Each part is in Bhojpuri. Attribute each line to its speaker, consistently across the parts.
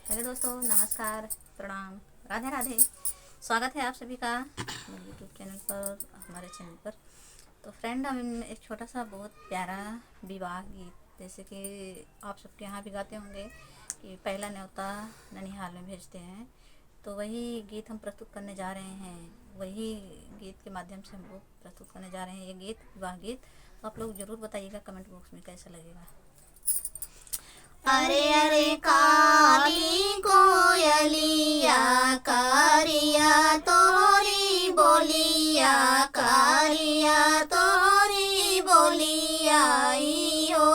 Speaker 1: हेलो दोस्तों, नमस्कार, प्रणाम, राधे राधे। स्वागत है आप सभी का मेरे यूट्यूब चैनल पर, हमारे चैनल पर। तो फ्रेंड, हम एक छोटा सा बहुत प्यारा विवाह गीत, जैसे कि आप सबके यहाँ भी गाते होंगे कि पहला न्योता ननिहाल में भेजते हैं, तो वही गीत हम प्रस्तुत करने जा रहे हैं। वही गीत के माध्यम से हम लोग प्रस्तुत करने जा रहे हैं ये गीत, विवाह गीत। तो आप लोग ज़रूर बताइएगा कमेंट बॉक्स में कैसा लगेगा।
Speaker 2: अरे अरे काली कोयलिया कारिया तोरी बोलिया कारिया तोरी बोलिया इहो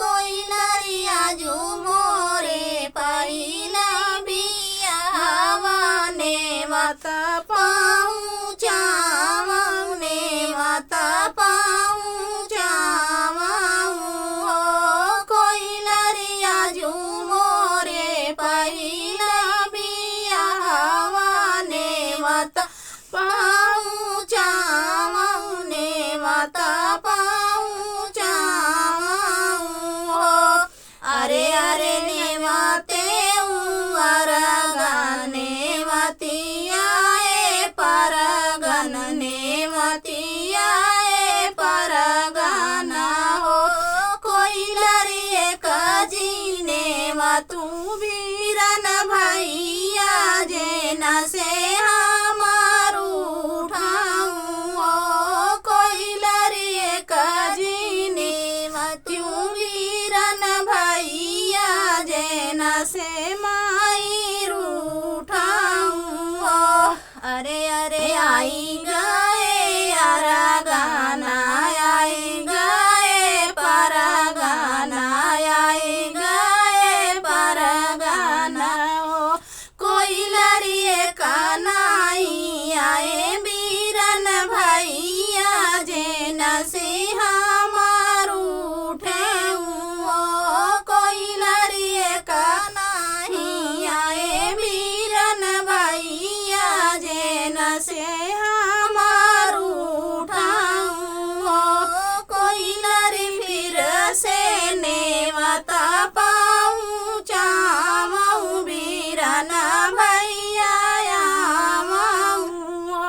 Speaker 2: कोई नरिया झूमोरे पाइला बिया हवाने माता पाऊँ चावने माता पाऊँ चावूँ हो कोई नरिया झूमोरे पाइला बिया हवाने माता पाऊँ चावने माता पाऊँ चावूँ हो। अरे अरे नेवाते अरगने मतियाए परगन नेमतियाए परगना हो कोई लरिए कजीने तू वीरन भैया जेना से हमारू उठाऊँ हो कोई लरिए कजीने तू वीरन भैया जेना से माई रूठाऊँ हो। अरे अरे आई गए अरगाना आई गए परगाना आई गए परगाना हो कोई लरिए कनाई आए बीरन भैया जेना से हमारू उठाऊँ हो कोई लरिए कनाई आए बीरन भैया जेना से हमारू उठाऊँ हो कोई लरी फिर से नेवता पाऊँ चावूँ बीरन भैया आवाऊँ हो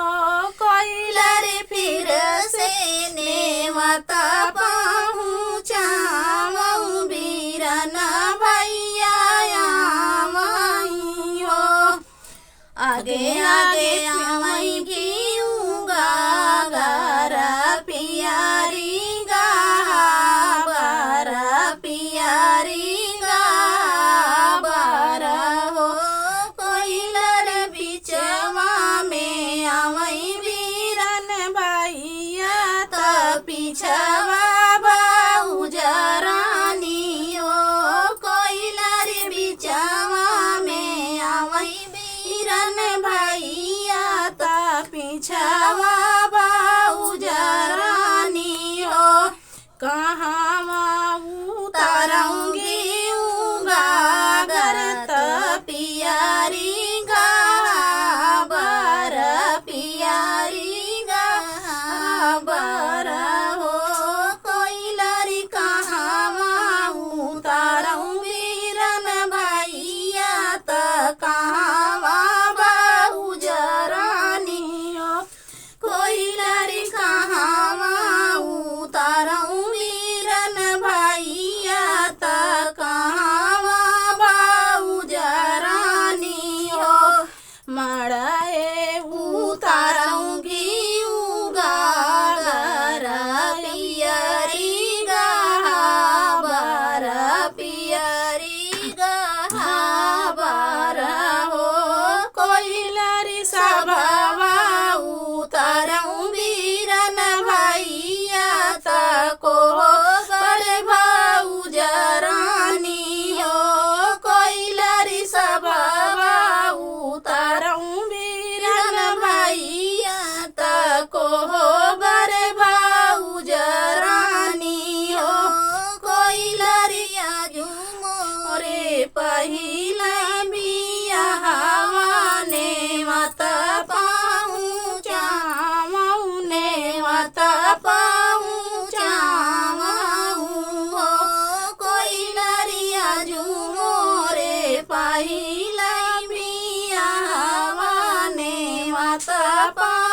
Speaker 2: कोई लरी फिर से नेवता पाऊँ चावूँ बीरन भैया आवाऊँ हो। आगे आगे आवई घिउगा गर पियारी गा बर पियारी गा बर हो कोई लर बिचवा में आवई बीरन भैया त पिछवा बाऊ जरानी हो कोई लर बिचवा में आवई बीरन भैया ता पिछवा बाऊ जरानी हो कहाँ उतारूंगी उगागर त पियारी गा बर पियारी गा बर हो कोई लरी कहाँ उतारूं बीरन भैया त कहाँ बाऊ जरानी हो कोई लरी कहाँ उतारूं बीरन भैया त कहाँ बाऊ जरानी हो मड़ाए उतारूंगी उगागर पियरी गा बर पियरी गा बर हो कोई लरी सभावा उतारूं बीरन भैया त को बड़े भाऊ जरानी हो कोई लरी सभावा उतारूं पा